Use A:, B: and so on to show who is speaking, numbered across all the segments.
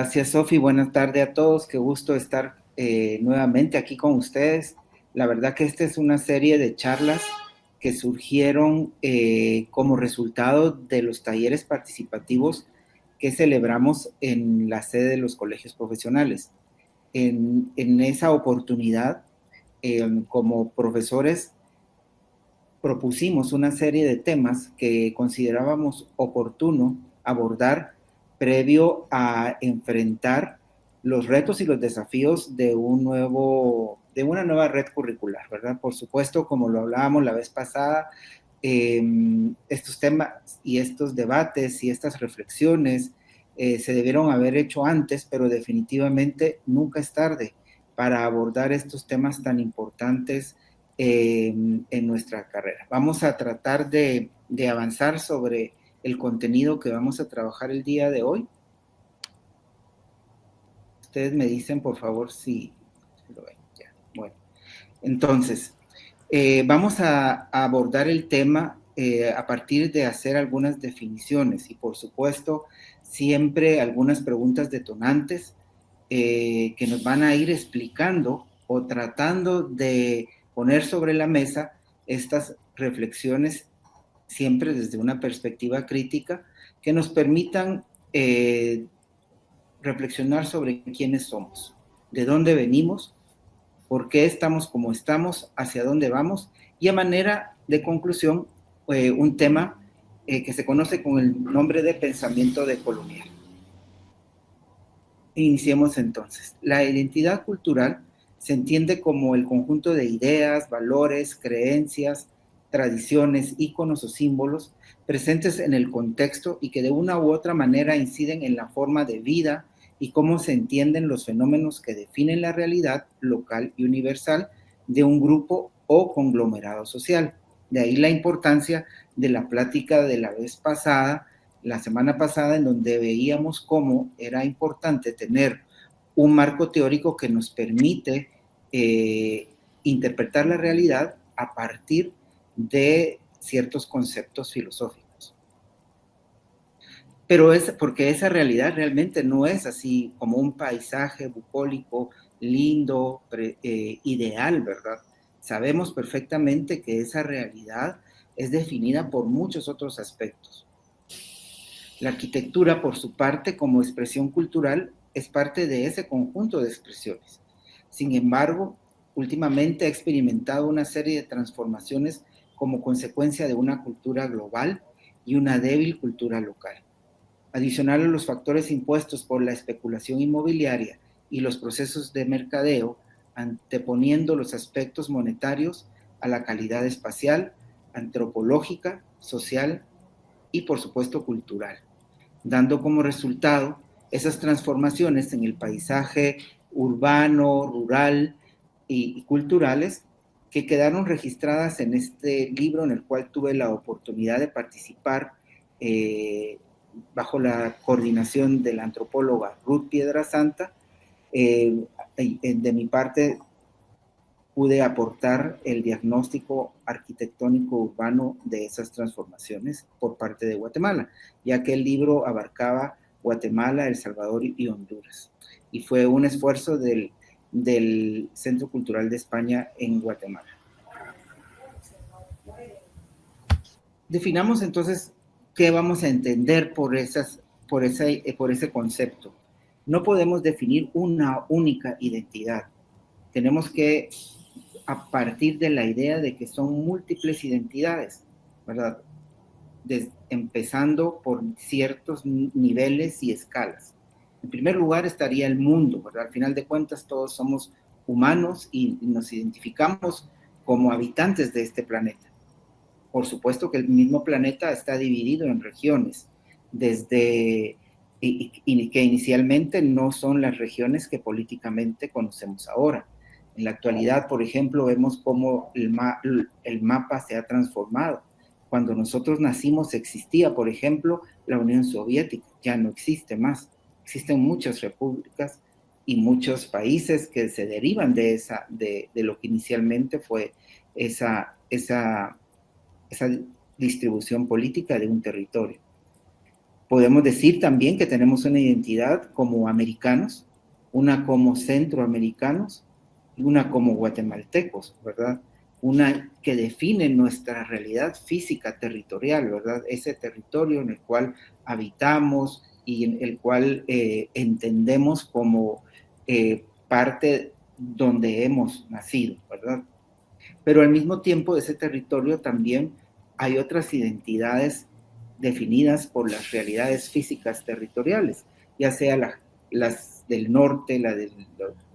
A: Gracias, Sofi. Buenas tardes a todos. Qué gusto estar nuevamente aquí con ustedes. La verdad que esta es una serie de charlas que surgieron como resultado de los talleres participativos que celebramos en la sede de los colegios profesionales. En esa oportunidad, como profesores, propusimos una serie de temas que considerábamos oportuno abordar previo a enfrentar los retos y los desafíos de una nueva red curricular, ¿verdad? Por supuesto, como lo hablábamos la vez pasada, estos temas y estos debates y estas reflexiones se debieron haber hecho antes, pero definitivamente nunca es tarde para abordar estos temas tan importantes en nuestra carrera. Vamos a tratar de avanzar sobre el contenido que vamos a trabajar el día de hoy. Ustedes me dicen, por favor, si lo ven. Ya. Bueno, entonces, vamos a abordar el tema a partir de hacer algunas definiciones y, por supuesto, siempre algunas preguntas detonantes que nos van a ir explicando o tratando de poner sobre la mesa estas reflexiones siempre desde una perspectiva crítica que nos permitan reflexionar sobre quiénes somos, de dónde venimos, por qué estamos como estamos, hacia dónde vamos y a manera de conclusión un tema que se conoce con el nombre de pensamiento decolonial. Iniciemos entonces. La identidad cultural se entiende como el conjunto de ideas, valores, creencias, tradiciones, íconos o símbolos presentes en el contexto y que de una u otra manera inciden en la forma de vida y cómo se entienden los fenómenos que definen la realidad local y universal de un grupo o conglomerado social. De ahí la importancia de la plática de la vez pasada, la semana pasada, en donde veíamos cómo era importante tener un marco teórico que nos permite interpretar la realidad a partir de ciertos conceptos filosóficos. Pero es porque esa realidad realmente no es así como un paisaje bucólico, lindo, ideal, ¿verdad? Sabemos perfectamente que esa realidad es definida por muchos otros aspectos. La arquitectura, por su parte, como expresión cultural, es parte de ese conjunto de expresiones. Sin embargo, últimamente ha experimentado una serie de transformaciones como consecuencia de una cultura global y una débil cultura local. Adicional a los factores impuestos por la especulación inmobiliaria y los procesos de mercadeo, anteponiendo los aspectos monetarios a la calidad espacial, antropológica, social y, por supuesto, cultural, dando como resultado esas transformaciones en el paisaje urbano, rural y culturales que quedaron registradas en este libro en el cual tuve la oportunidad de participar bajo la coordinación de la antropóloga Ruth Piedrasanta. De mi parte, pude aportar el diagnóstico arquitectónico urbano de esas transformaciones por parte de Guatemala, ya que el libro abarcaba Guatemala, El Salvador y Honduras. Y fue un esfuerzo del Centro Cultural de España en Guatemala. Definamos entonces qué vamos a entender por ese concepto. No podemos definir una única identidad. Tenemos que a partir de la idea de que son múltiples identidades, ¿verdad? Empezando por ciertos niveles y escalas. En primer lugar estaría el mundo, ¿verdad? Al final de cuentas todos somos humanos y nos identificamos como habitantes de este planeta. Por supuesto que el mismo planeta está dividido en regiones, y que inicialmente no son las regiones que políticamente conocemos ahora. En la actualidad, por ejemplo, vemos cómo el mapa se ha transformado. Cuando nosotros nacimos existía, por ejemplo, la Unión Soviética, ya no existe más. Existen muchas repúblicas y muchos países que se derivan de lo que inicialmente fue esa distribución política de un territorio. Podemos decir también que tenemos una identidad como americanos, una como centroamericanos y una como guatemaltecos, ¿verdad? Una que define nuestra realidad física territorial, ¿verdad? Ese territorio en el cual habitamos y en el cual entendemos como parte donde hemos nacido, ¿verdad? Pero al mismo tiempo de ese territorio también hay otras identidades definidas por las realidades físicas territoriales, ya sea las del norte, la del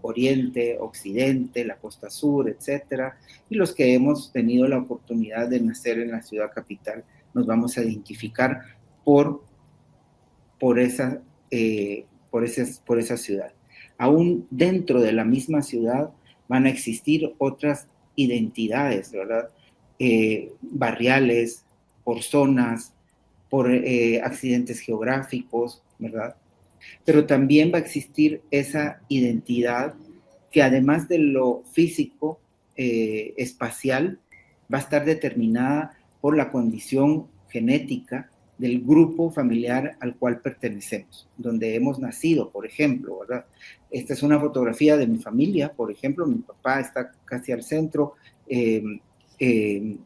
A: oriente, occidente, la costa sur, etcétera, y los que hemos tenido la oportunidad de nacer en la ciudad capital, nos vamos a identificar por, por, esa, por esa ciudad. Aún dentro de la misma ciudad van a existir otras identidades, ¿verdad? Barriales, por zonas, por accidentes geográficos, ¿verdad? Pero también va a existir esa identidad que además de lo físico, espacial, va a estar determinada por la condición genética del grupo familiar al cual pertenecemos, donde hemos nacido, por ejemplo, ¿verdad? Esta es una fotografía de mi familia, por ejemplo, mi papá está casi al centro, eh, eh,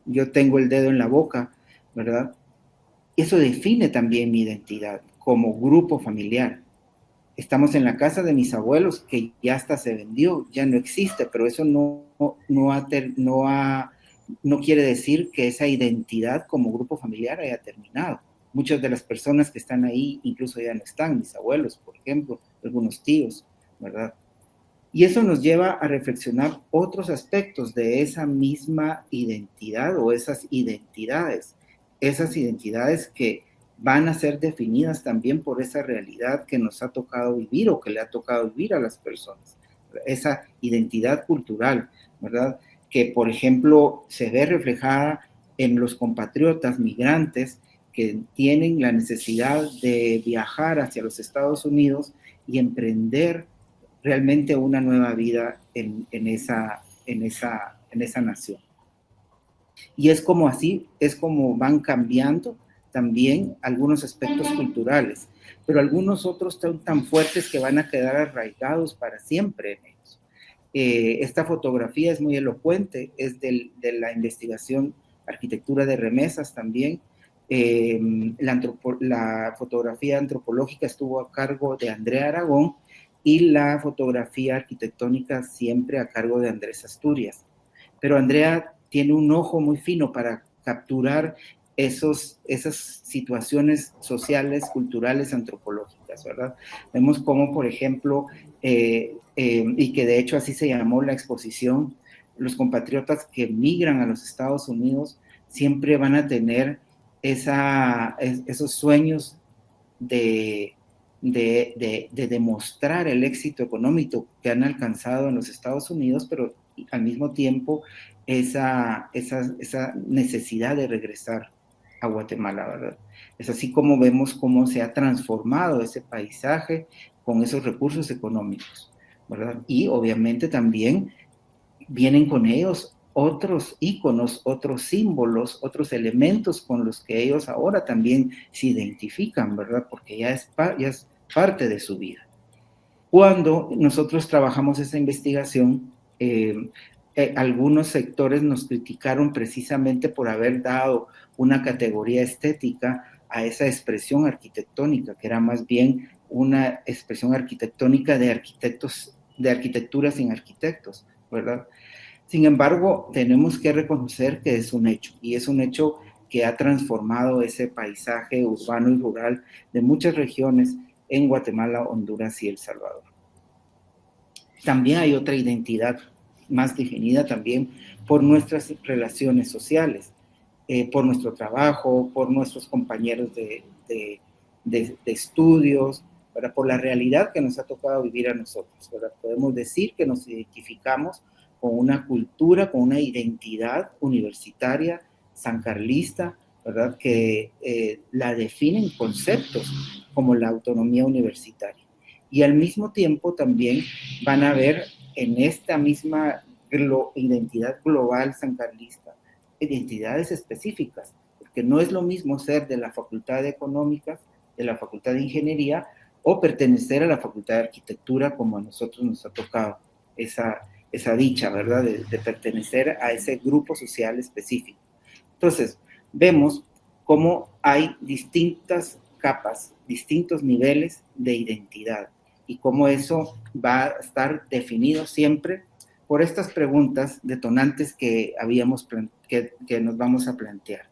A: yo tengo el dedo en la boca, ¿verdad? Eso define también mi identidad como grupo familiar. Estamos en la casa de mis abuelos, que ya hasta se vendió, ya no existe, pero eso no quiere decir que esa identidad como grupo familiar haya terminado. Muchas de las personas que están ahí incluso ya no están, mis abuelos, por ejemplo, algunos tíos, ¿verdad? Y eso nos lleva a reflexionar otros aspectos de esa misma identidad o esas identidades que van a ser definidas también por esa realidad que nos ha tocado vivir o que le ha tocado vivir a las personas. Esa identidad cultural, ¿verdad? Que, por ejemplo, se ve reflejada en los compatriotas migrantes que tienen la necesidad de viajar hacia los Estados Unidos y emprender realmente una nueva vida en esa nación. Y es como así, es como van cambiando también algunos aspectos culturales, pero algunos otros tan fuertes que van a quedar arraigados para siempre en ellos. Esta fotografía es muy elocuente, es de la investigación Arquitectura de Remesas también. La fotografía antropológica estuvo a cargo de Andrea Aragón y la fotografía arquitectónica siempre a cargo de Andrés Asturias. Pero Andrea tiene un ojo muy fino para capturar esas situaciones sociales, culturales, antropológicas, ¿verdad? Vemos cómo, por ejemplo, y que de hecho así se llamó la exposición, los compatriotas que migran a los Estados Unidos siempre van a tener esos sueños de demostrar el éxito económico que han alcanzado en los Estados Unidos, pero al mismo tiempo esa necesidad de regresar a Guatemala, ¿verdad? Es así como vemos cómo se ha transformado ese paisaje con esos recursos económicos, ¿verdad? Y obviamente también vienen con ellos otros íconos, otros símbolos, otros elementos con los que ellos ahora también se identifican, ¿verdad? Porque ya es parte de su vida. Cuando nosotros trabajamos esa investigación, algunos sectores nos criticaron precisamente por haber dado una categoría estética a esa expresión arquitectónica, que era más bien una expresión arquitectónica de arquitectos, de arquitectura sin arquitectos, ¿verdad? Sin embargo, tenemos que reconocer que es un hecho, y es un hecho que ha transformado ese paisaje urbano y rural de muchas regiones en Guatemala, Honduras y El Salvador. También hay otra identidad más definida también por nuestras relaciones sociales, por nuestro trabajo, por nuestros compañeros de estudios, ¿verdad? Por la realidad que nos ha tocado vivir a nosotros, ¿verdad? Podemos decir que nos identificamos con una cultura, con una identidad universitaria sancarlista, ¿verdad? Que la definen conceptos como la autonomía universitaria. Y al mismo tiempo también van a ver en esta misma identidad global sancarlista identidades específicas, porque no es lo mismo ser de la Facultad de Económicas de la Facultad de Ingeniería o pertenecer a la Facultad de Arquitectura, como a nosotros nos ha tocado esa dicha, ¿verdad? De pertenecer a ese grupo social específico. Entonces, vemos cómo hay distintas capas, distintos niveles de identidad y cómo eso va a estar definido siempre por estas preguntas detonantes que nos vamos a plantear.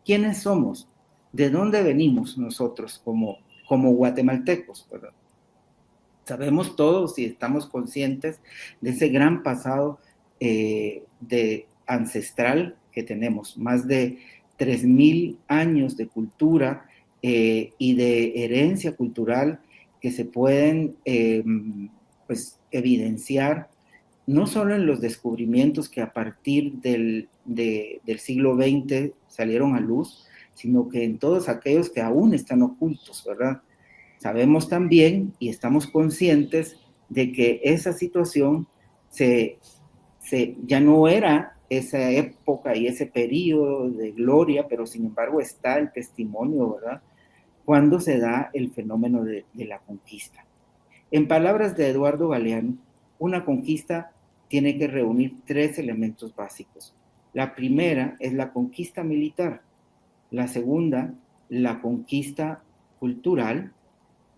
A: ¿Quiénes somos? ¿De dónde venimos nosotros como guatemaltecos? ¿Verdad? Sabemos todos y estamos conscientes de ese gran pasado de ancestral que tenemos, más de 3.000 años de cultura y de herencia cultural que se pueden pues, evidenciar no solo en los descubrimientos que a partir del siglo XX salieron a luz, sino que en todos aquellos que aún están ocultos, ¿verdad? Sabemos también y estamos conscientes de que esa situación ya no era esa época y ese periodo de gloria, pero sin embargo está el testimonio, ¿verdad? Cuando se da el fenómeno de la conquista. En palabras de Eduardo Galeano, una conquista tiene que reunir 3 elementos básicos. La primera es la conquista militar, la segunda, la conquista cultural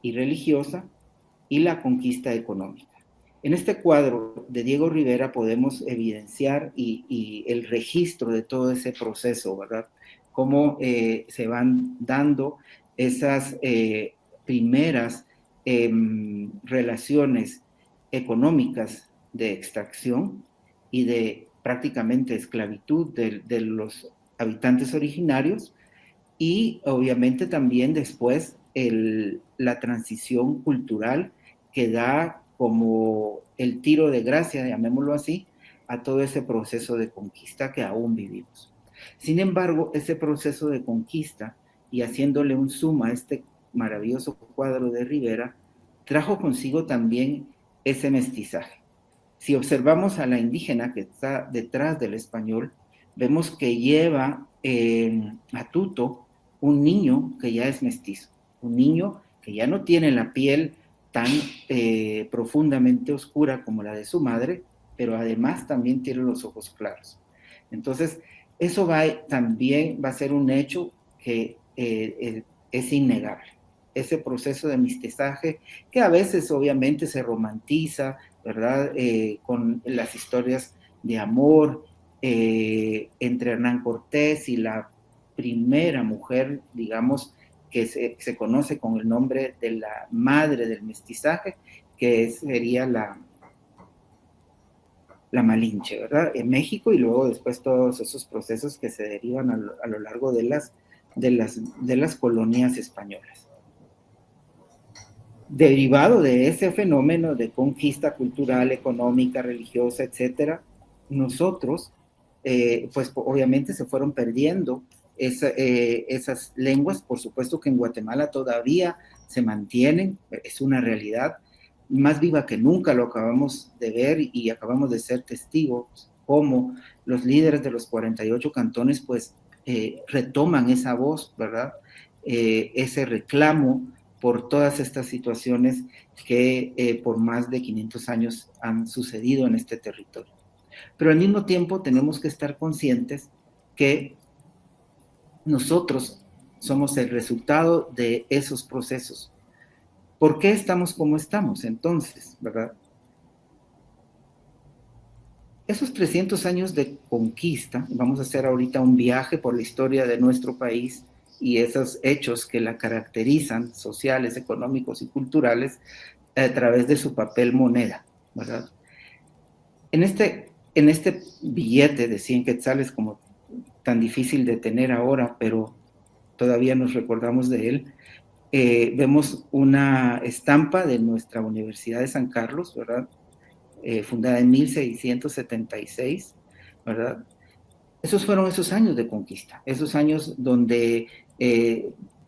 A: y religiosa, y la conquista económica. En este cuadro de Diego Rivera podemos evidenciar y el registro de todo ese proceso, ¿verdad? Cómo se van dando esas primeras relaciones económicas de extracción y de prácticamente esclavitud de los habitantes originarios, y obviamente también después la transición cultural que da como el tiro de gracia, llamémoslo así, a todo ese proceso de conquista que aún vivimos. Sin embargo, ese proceso de conquista, y haciéndole un zoom a este maravilloso cuadro de Rivera, trajo consigo también ese mestizaje. Si observamos a la indígena que está detrás del español, vemos que lleva a tuto un niño que ya es mestizo, un niño que ya no tiene la piel tan profundamente oscura como la de su madre, pero además también tiene los ojos claros. Entonces, eso también va a ser un hecho que es innegable. Ese proceso de mestizaje que a veces obviamente se romantiza, ¿verdad? Con las historias de amor entre Hernán Cortés y la primera mujer, digamos, que se conoce con el nombre de la madre del mestizaje, que sería la Malinche, ¿verdad? En México, y luego después todos esos procesos que se derivan a lo largo de las colonias españolas. Derivado de ese fenómeno de conquista cultural, económica, religiosa, etcétera, nosotros, pues obviamente se fueron perdiendo esas lenguas. Por supuesto que en Guatemala todavía se mantienen, es una realidad más viva que nunca, lo acabamos de ver y acabamos de ser testigos cómo los líderes de los 48 cantones pues retoman esa voz, ¿verdad? Ese reclamo por todas estas situaciones que por más de 500 años han sucedido en este territorio. Pero al mismo tiempo tenemos que estar conscientes que nosotros somos el resultado de esos procesos. ¿Por qué estamos como estamos entonces, verdad? Esos 300 años de conquista, vamos a hacer ahorita un viaje por la historia de nuestro país y esos hechos que la caracterizan, sociales, económicos y culturales, a través de su papel moneda, ¿verdad? En este billete de 100 quetzales, como tan difícil de tener ahora, pero todavía nos recordamos de él, vemos una estampa de nuestra Universidad de San Carlos, ¿verdad? Fundada en 1676, ¿verdad? Esos fueron esos años de conquista, esos años donde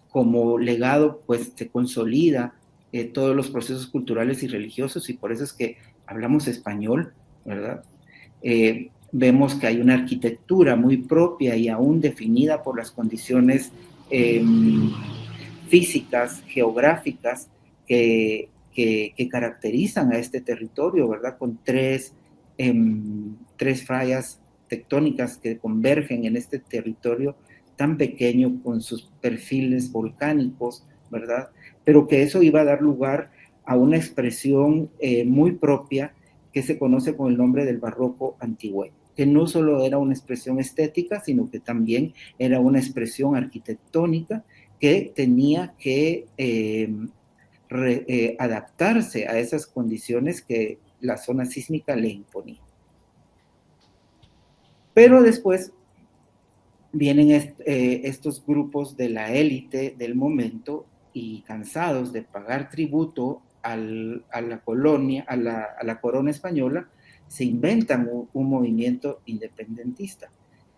A: como legado pues se consolida todos los procesos culturales y religiosos, y por eso es que hablamos español, ¿verdad? Vemos que hay una arquitectura muy propia y aún definida por las condiciones físicas, geográficas, que caracterizan a este territorio, ¿verdad? Con tres fallas tectónicas que convergen en este territorio tan pequeño con sus perfiles volcánicos, ¿verdad? Pero que eso iba a dar lugar a una expresión muy propia que se conoce con el nombre del barroco antigüeño, que no solo era una expresión estética, sino que también era una expresión arquitectónica que tenía que adaptarse a esas condiciones que la zona sísmica le imponía. Pero después vienen estos grupos de la élite del momento y cansados de pagar tributo a la colonia, a la corona española, se inventan un movimiento independentista,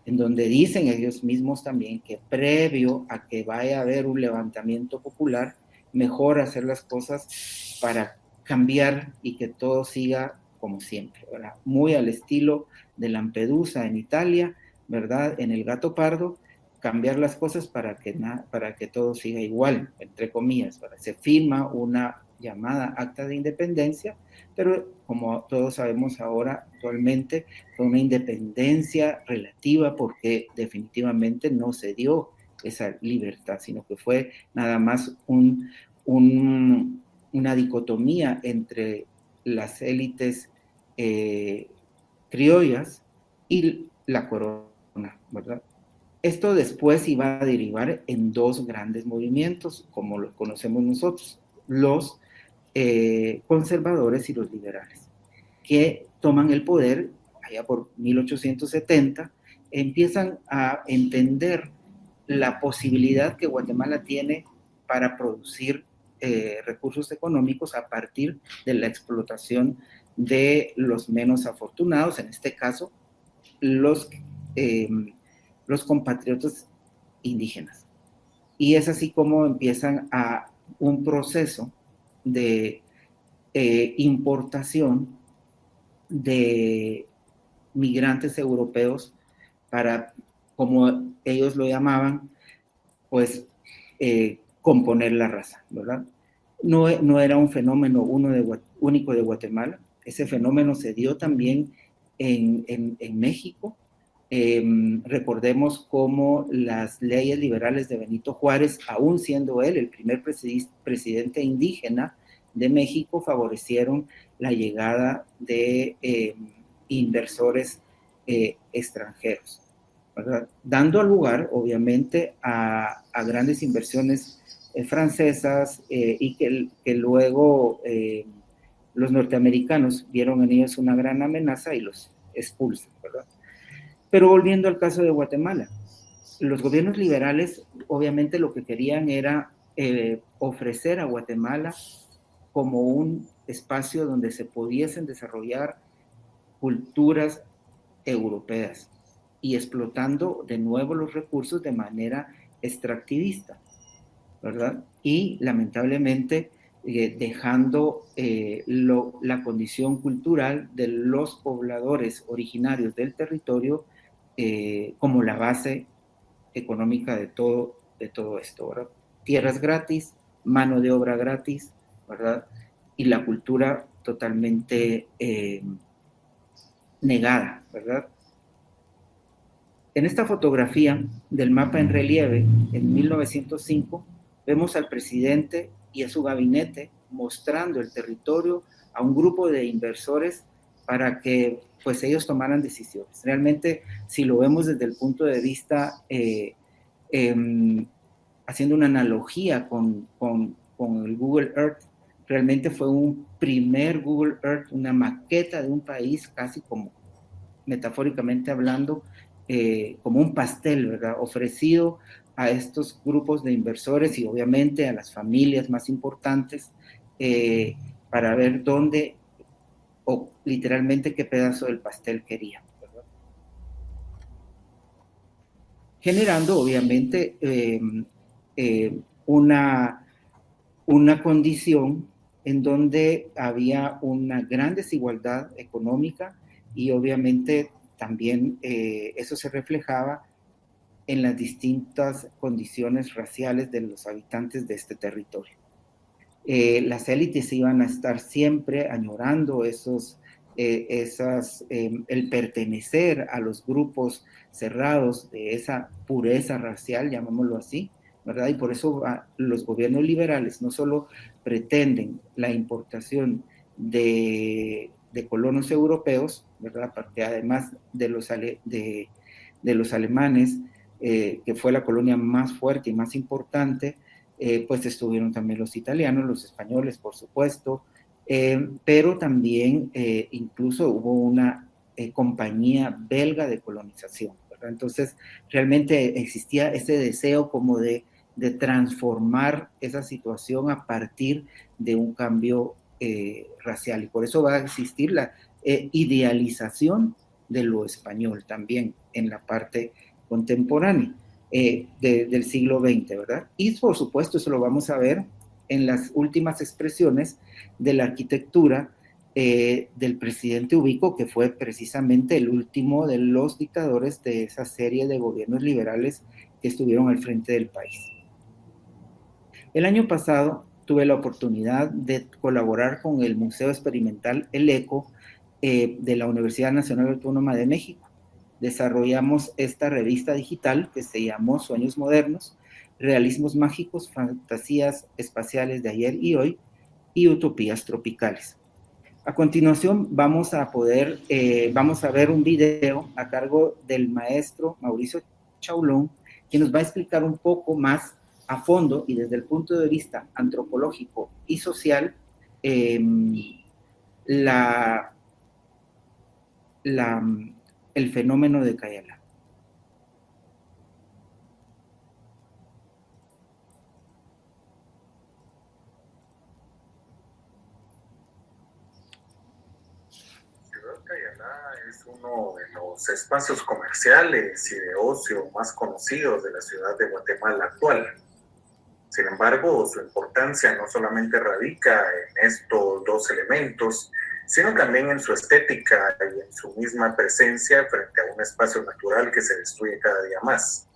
A: en donde dicen ellos mismos también que previo a que vaya a haber un levantamiento popular, mejor hacer las cosas para cambiar y que todo siga como siempre, ¿verdad? Muy al estilo de Lampedusa en Italia, ¿verdad? En el Gato Pardo, cambiar las cosas para que todo siga igual, entre comillas, ¿verdad? Se firma una llamada acta de independencia, pero como todos sabemos ahora, actualmente, fue una independencia relativa porque definitivamente no se dio esa libertad, sino que fue nada más una dicotomía entre las élites criollas y la corona, ¿verdad? Esto después iba a derivar en dos grandes movimientos, como los conocemos nosotros, los conservadores y los liberales, que toman el poder allá por 1870, empiezan a entender la posibilidad que Guatemala tiene para producir recursos económicos a partir de la explotación de los menos afortunados, en este caso, los compatriotas indígenas. Y es así como empiezan a un proceso de importación de migrantes europeos para, como ellos lo llamaban, pues componer la raza, ¿verdad? No era un fenómeno único de Guatemala, ese fenómeno se dio también en México. Recordemos cómo las leyes liberales de Benito Juárez, aún siendo él el primer presidente indígena de México, favorecieron la llegada de inversores extranjeros, ¿verdad? Dando lugar, obviamente, a grandes inversiones francesas y que luego los norteamericanos vieron en ellos una gran amenaza y los expulsan, ¿verdad? Pero volviendo al caso de Guatemala, los gobiernos liberales obviamente lo que querían era ofrecer a Guatemala como un espacio donde se pudiesen desarrollar culturas europeas y explotando de nuevo los recursos de manera extractivista, ¿verdad? Y lamentablemente dejando la condición cultural de los pobladores originarios del territorio como la base económica de todo esto, ¿verdad? Tierras gratis, mano de obra gratis, ¿verdad? Y la cultura totalmente negada, ¿verdad? En esta fotografía del mapa en relieve, en 1905, vemos al presidente y a su gabinete mostrando el territorio a un grupo de inversores para que pues ellos tomaran decisiones. Realmente, si lo vemos desde el punto de vista, haciendo una analogía con el Google Earth, realmente fue un primer Google Earth, una maqueta de un país, casi como metafóricamente hablando, como un pastel, ¿verdad? Ofrecido a estos grupos de inversores y obviamente a las familias más importantes para ver dónde o literalmente qué pedazo del pastel querían, ¿verdad? Generando obviamente una condición en donde había una gran desigualdad económica y obviamente también eso se reflejaba en las distintas condiciones raciales de los habitantes de este territorio. Las élites iban a estar siempre añorando el pertenecer a los grupos cerrados de esa pureza racial, llamémoslo así, ¿verdad? Y por eso los gobiernos liberales no solo pretenden la importación de colonos europeos, ¿verdad? Porque además de los alemanes, que fue la colonia más fuerte y más importante, pues estuvieron también los italianos, los españoles, por supuesto, pero también incluso hubo una compañía belga de colonización, ¿verdad? Entonces, realmente existía ese deseo como de transformar esa situación a partir de un cambio racial, y por eso va a existir la idealización de lo español también en la parte contemporánea del siglo XX, ¿verdad? Y por supuesto eso lo vamos a ver en las últimas expresiones de la arquitectura del presidente Ubico, que fue precisamente el último de los dictadores de esa serie de gobiernos liberales que estuvieron al frente del país. El año pasado tuve la oportunidad de colaborar con el Museo Experimental El Eco de la Universidad Nacional Autónoma de México. Desarrollamos esta revista digital que se llamó Sueños Modernos, Realismos Mágicos, Fantasías Espaciales de Ayer y Hoy y Utopías Tropicales. A continuación vamos a ver un video a cargo del maestro Mauricio Chaulón, que nos va a explicar un poco más a fondo y desde el punto de vista antropológico y social el fenómeno de Cayala.
B: Ciudad Cayala es uno de los espacios comerciales y de ocio más conocidos de la ciudad de Guatemala actual. Sin embargo, su importancia no solamente radica en estos dos elementos, sino también en su estética y en su misma presencia frente a un espacio natural que se destruye cada día más.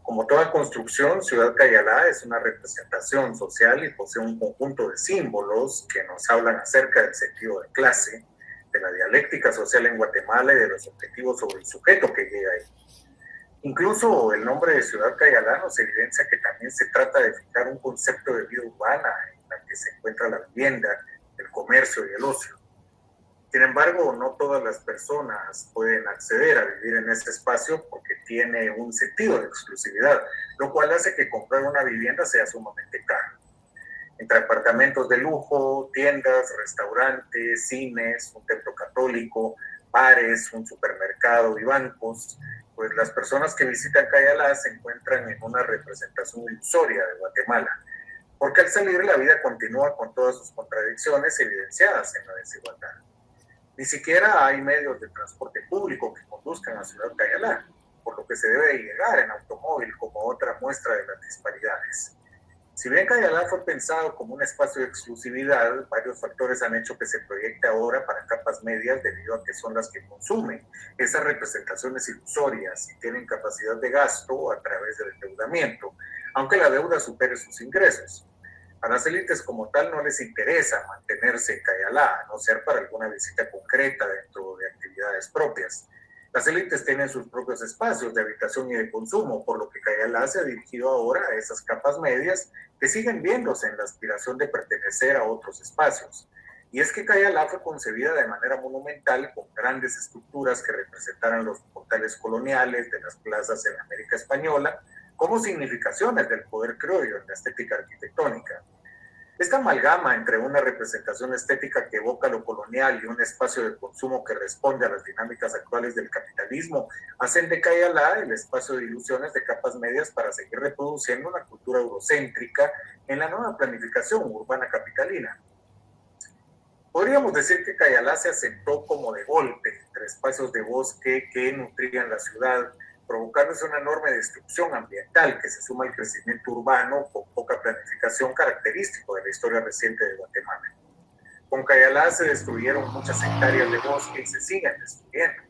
B: Como toda construcción, Ciudad Cayala es una representación social y posee un conjunto de símbolos que nos hablan acerca del sentido de clase, de la dialéctica social en Guatemala y de los objetivos sobre el sujeto que llega ahí. Incluso el nombre de Ciudad Cayala nos evidencia que también se trata de fijar un concepto de vida urbana en la que se encuentra la vivienda, el comercio y el ocio. Sin embargo, no todas las personas pueden acceder a vivir en ese espacio porque tiene un sentido de exclusividad, lo cual hace que comprar una vivienda sea sumamente caro. Entre apartamentos de lujo, tiendas, restaurantes, cines, un templo católico, bares, un supermercado y bancos, pues las personas que visitan Cayala se encuentran en una representación ilusoria de Guatemala, porque al salir la vida continúa con todas sus contradicciones evidenciadas en la desigualdad. Ni siquiera hay medios de transporte público que conduzcan a Ciudad Cayala, por lo que se debe de llegar en automóvil como otra muestra de las disparidades. Si bien Cayala fue pensado como un espacio de exclusividad, varios factores han hecho que se proyecte ahora para capas medias debido a que son las que consumen esas representaciones ilusorias y tienen capacidad de gasto a través del endeudamiento, aunque la deuda supere sus ingresos. A las élites como tal no les interesa mantenerse en Cayala, a no ser para alguna visita concreta dentro de actividades propias. Las élites tienen sus propios espacios de habitación y de consumo, por lo que Cayala se ha dirigido ahora a esas capas medias que siguen viéndose en la aspiración de pertenecer a otros espacios. Y es que Cayala fue concebida de manera monumental, con grandes estructuras que representaran los portales coloniales de las plazas en América Española, como significaciones del poder criollo en la estética arquitectónica. Esta amalgama entre una representación estética que evoca lo colonial y un espacio de consumo que responde a las dinámicas actuales del capitalismo hacen de Cayala el espacio de ilusiones de capas medias para seguir reproduciendo una cultura eurocéntrica en la nueva planificación urbana capitalina. Podríamos decir que Cayala se asentó como de golpe entre espacios de bosque que nutrían la ciudad, provocándose una enorme destrucción ambiental que se suma al crecimiento urbano con poca planificación característico de la historia reciente de Guatemala. Con Cayala se destruyeron muchas hectáreas de bosque y se siguen destruyendo.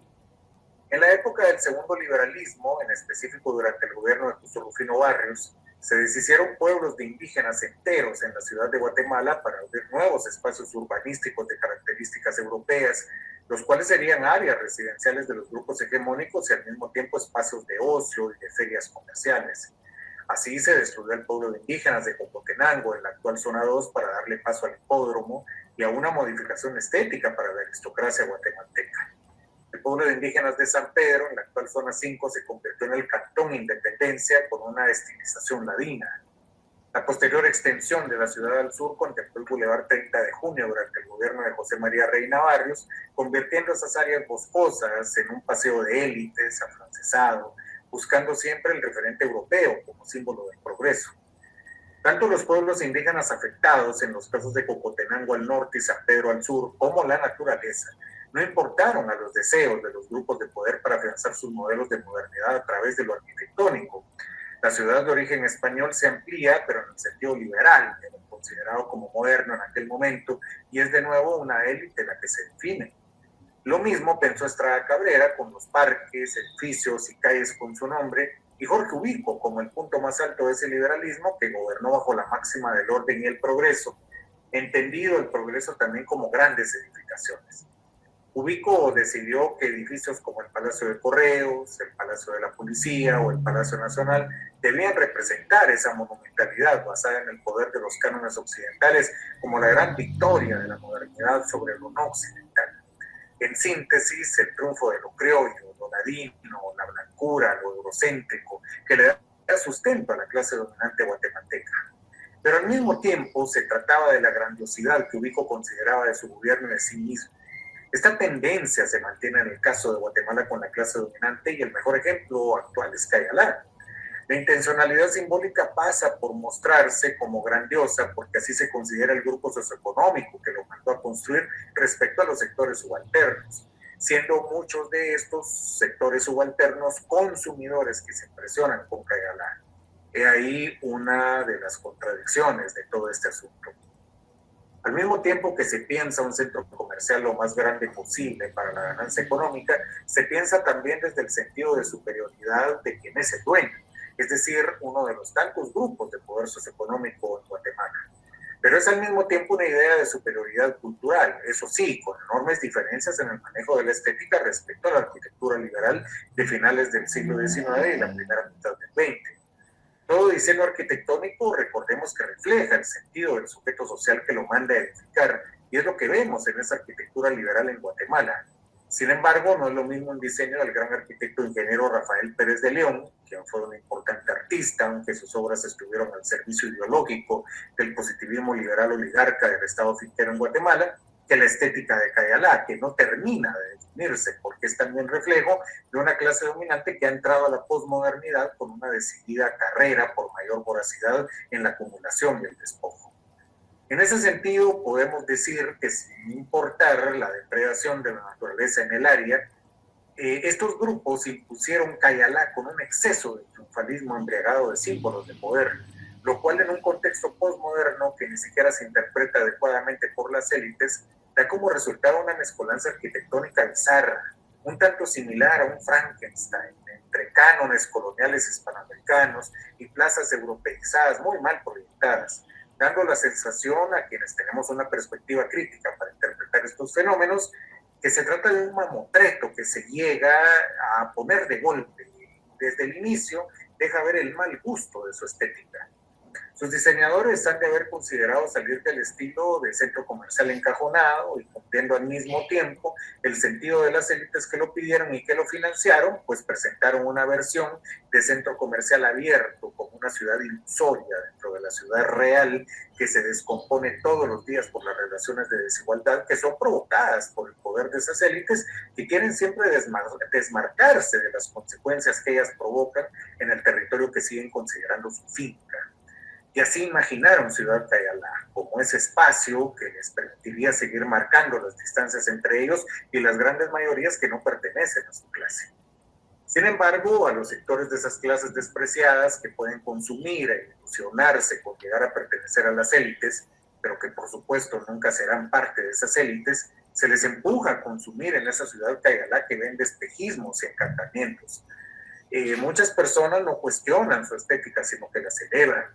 B: En la época del segundo liberalismo, en específico durante el gobierno de Justo Rufino Barrios, se deshicieron pueblos de indígenas enteros en la ciudad de Guatemala para abrir nuevos espacios urbanísticos de características europeas, los cuales serían áreas residenciales de los grupos hegemónicos y al mismo tiempo espacios de ocio y de ferias comerciales. Así se destruyó el pueblo de indígenas de Cocotenango, en la actual zona 2, para darle paso al hipódromo y a una modificación estética para la aristocracia guatemalteca. El pueblo de indígenas de San Pedro, en la actual zona 5, se convirtió en el Cantón Independencia con una estilización ladina. La posterior extensión de la ciudad al sur contempló el Boulevard 30 de Junio durante el gobierno de José María Reina Barrios, convirtiendo esas áreas boscosas en un paseo de élites, afrancesado, buscando siempre el referente europeo como símbolo del progreso. Tanto los pueblos indígenas afectados, en los casos de Cocotenango al norte y San Pedro al sur, como la naturaleza, no importaron a los deseos de los grupos de poder para afianzar sus modelos de modernidad a través de lo arquitectónico. La ciudad de origen español se amplía, pero en el sentido liberal, de lo considerado como moderno en aquel momento, y es de nuevo una élite la que se define. Lo mismo pensó Estrada Cabrera con los parques, edificios y calles con su nombre, y Jorge Ubico como el punto más alto de ese liberalismo que gobernó bajo la máxima del orden y el progreso, entendido el progreso también como grandes edificaciones. Ubico decidió que edificios como el Palacio de Correos, el Palacio de la Policía o el Palacio Nacional debían representar esa monumentalidad basada en el poder de los cánones occidentales como la gran victoria de la modernidad sobre lo no occidental. En síntesis, el triunfo de lo criollo, lo ladino, la blancura, lo eurocéntrico, que le da sustento a la clase dominante guatemalteca. Pero al mismo tiempo se trataba de la grandiosidad que Ubico consideraba de su gobierno y de sí mismo. Esta tendencia se mantiene en el caso de Guatemala con la clase dominante y el mejor ejemplo actual es Cayalá. La intencionalidad simbólica pasa por mostrarse como grandiosa porque así se considera el grupo socioeconómico que lo mandó a construir respecto a los sectores subalternos, siendo muchos de estos sectores subalternos consumidores que se impresionan con Cayalá. He ahí una de las contradicciones de todo este asunto. Al mismo tiempo que se piensa un centro comercial lo más grande posible para la ganancia económica, se piensa también desde el sentido de superioridad de quien es el dueño, es decir, uno de los tantos grupos de poder socioeconómico en Guatemala. Pero es al mismo tiempo una idea de superioridad cultural, eso sí, con enormes diferencias en el manejo de la estética respecto a la arquitectura liberal de finales del siglo XIX y la primera mitad del XX. Todo diseño arquitectónico, recordemos que refleja el sentido del sujeto social que lo manda a edificar, y es lo que vemos en esa arquitectura liberal en Guatemala. Sin embargo, no es lo mismo un diseño del gran arquitecto ingeniero Rafael Pérez de León, quien fue un importante artista, aunque sus obras estuvieron al servicio ideológico del positivismo liberal oligarca del Estado finquero en Guatemala, que la estética de Cayalá, que no termina de definirse, porque es también reflejo de una clase dominante que ha entrado a la posmodernidad con una decidida carrera por mayor voracidad en la acumulación y el despojo. En ese sentido, podemos decir que sin importar la depredación de la naturaleza en el área, estos grupos impusieron Cayalá con un exceso de triunfalismo embriagado de símbolos de poder, lo cual en un contexto postmoderno que ni siquiera se interpreta adecuadamente por las élites, da como resultado una mezcolanza arquitectónica bizarra, un tanto similar a un Frankenstein, entre cánones coloniales hispanoamericanos y plazas europeizadas muy mal proyectadas, dando la sensación a quienes tenemos una perspectiva crítica para interpretar estos fenómenos, que se trata de un mamotreto que se llega a poner de golpe. Desde el inicio deja ver el mal gusto de su estética. Sus diseñadores han de haber considerado salir del estilo de centro comercial encajonado y cumpliendo al mismo tiempo el sentido de las élites que lo pidieron y que lo financiaron, pues presentaron una versión de centro comercial abierto como una ciudad ilusoria dentro de la ciudad real que se descompone todos los días por las relaciones de desigualdad que son provocadas por el poder de esas élites que quieren siempre desmarcarse de las consecuencias que ellas provocan en el territorio que siguen considerando su finca. Y así imaginaron Ciudad Cayalá como ese espacio que les permitiría seguir marcando las distancias entre ellos y las grandes mayorías que no pertenecen a su clase. Sin embargo, a los sectores de esas clases despreciadas que pueden consumir e ilusionarse con llegar a pertenecer a las élites, pero que por supuesto nunca serán parte de esas élites, Se les empuja a consumir en esa ciudad Cayalá que vende espejismos y encantamientos. Muchas personas no cuestionan su estética, sino que la celebran,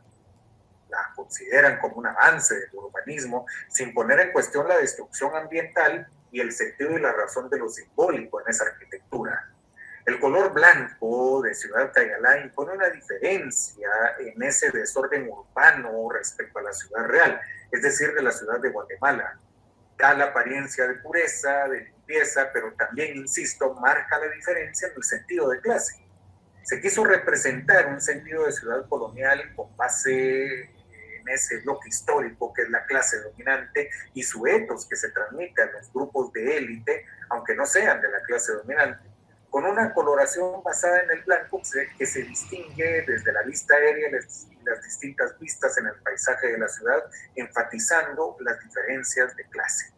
B: la consideran como un avance del urbanismo, sin poner en cuestión la destrucción ambiental y el sentido y la razón de lo simbólico en esa arquitectura. El color blanco de Ciudad Cayalá impone una diferencia en ese desorden urbano respecto a la ciudad real, es decir, de la ciudad de Guatemala. Da la apariencia de pureza, de limpieza, pero también, insisto, marca la diferencia en el sentido de clase. Se quiso representar un sentido de ciudad colonial con base en ese bloque histórico que es la clase dominante y su etos que se transmite a los grupos de élite, aunque no sean de la clase dominante, con una coloración basada en el blanco que se distingue desde la vista aérea y las distintas vistas en el paisaje de la ciudad, enfatizando las diferencias de clase.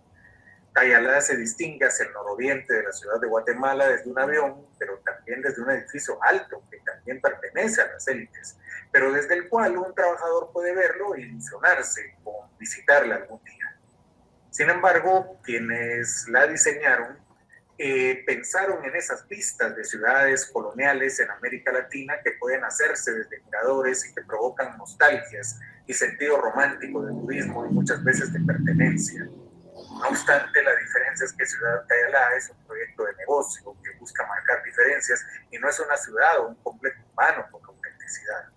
B: Cayalá se distingue hacia el nororiente de la ciudad de Guatemala desde un avión, pero también desde un edificio alto que también pertenece a las élites, pero desde el cual un trabajador puede verlo e ilusionarse con visitarla algún día. Sin embargo, quienes la diseñaron pensaron en esas vistas de ciudades coloniales en América Latina que pueden hacerse desde miradores y que provocan nostalgias y sentido romántico del turismo y muchas veces de pertenencia. No obstante, la diferencia es que Ciudad Cayalá es un proyecto de negocio que busca marcar diferencias y no es una ciudad o un complejo urbano con autenticidad.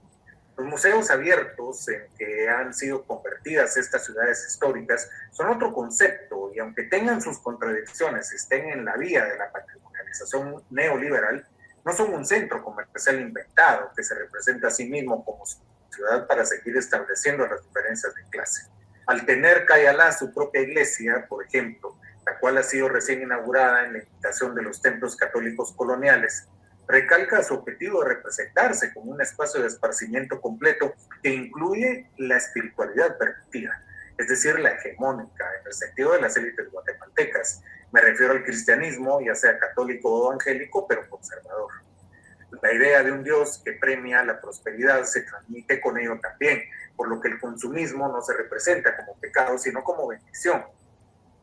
B: Los museos abiertos en que han sido convertidas estas ciudades históricas son otro concepto y aunque tengan sus contradicciones, estén en la vía de la patrimonialización neoliberal, no son un centro comercial inventado que se representa a sí mismo como ciudad para seguir estableciendo las diferencias de clase. Al tener Cayalá su propia iglesia, por ejemplo, la cual ha sido recién inaugurada en la imitación de los templos católicos coloniales, recalca su objetivo de representarse como un espacio de esparcimiento completo que incluye la espiritualidad permitida, es decir, la hegemónica, en el sentido de las élites guatemaltecas. Me refiero al cristianismo, ya sea católico o evangélico, pero conservador. La idea de un Dios que premia la prosperidad se transmite con ello también, por lo que el consumismo no se representa como pecado, sino como bendición.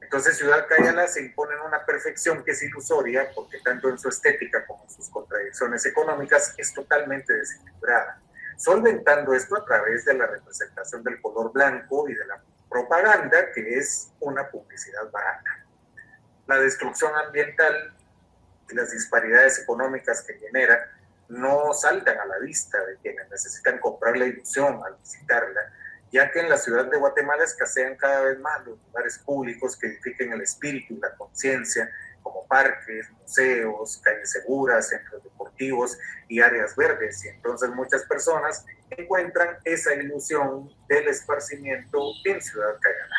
B: Entonces Ciudad Cayalá se impone en una perfección que es ilusoria, porque tanto en su estética como en sus contradicciones económicas es totalmente desequilibrada, solventando esto a través de la representación del color blanco y de la propaganda, que es una publicidad barata. La destrucción ambiental y las disparidades económicas que genera no saltan a la vista de quienes necesitan comprar la ilusión al visitarla, ya que en la ciudad de Guatemala escasean cada vez más los lugares públicos que edifiquen el espíritu y la conciencia, como parques, museos, calles seguras, centros deportivos y áreas verdes. Y entonces muchas personas encuentran esa ilusión del esparcimiento en Ciudad Cayalá.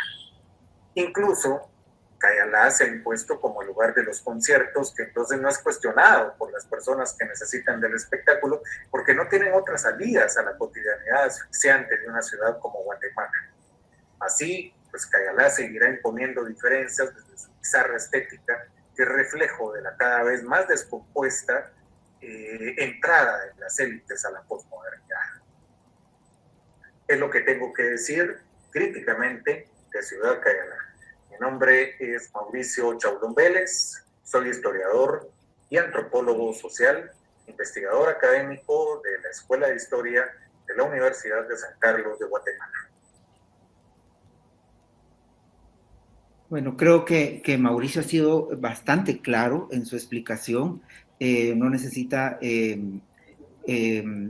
B: Incluso Cayalá se ha impuesto como el lugar de los conciertos, que entonces no es cuestionado por las personas que necesitan del espectáculo, porque no tienen otras salidas a la cotidianidad asfixiante de una ciudad como Guatemala. Así, pues Cayalá seguirá imponiendo diferencias desde su bizarra estética, que es reflejo de la cada vez más descompuesta entrada de las élites a la posmodernidad. Es lo que tengo que decir críticamente de Ciudad Cayalá. Mi nombre es Mauricio Chaulón Vélez, soy historiador y antropólogo social, investigador académico de la Escuela de Historia de la Universidad de San Carlos de Guatemala.
A: Bueno, creo que Mauricio ha sido bastante claro en su explicación. No necesita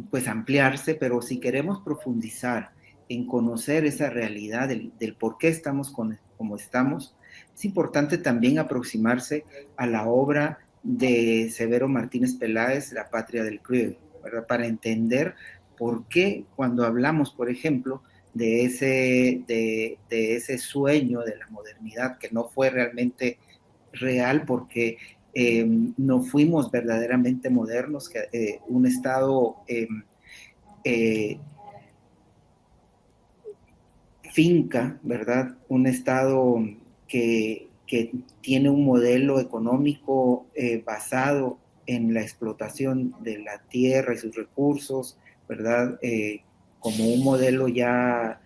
A: pues ampliarse, pero si queremos profundizar en conocer esa realidad del por qué estamos como estamos, es importante también aproximarse a la obra de Severo Martínez Peláez, La Patria del Criollo, ¿verdad? Para entender por qué cuando hablamos, por ejemplo, de ese sueño de la modernidad que no fue realmente real porque no fuimos verdaderamente modernos, un Estado finca, ¿verdad? Un Estado que tiene un modelo económico basado en la explotación de la tierra y sus recursos, ¿verdad? Como un modelo ya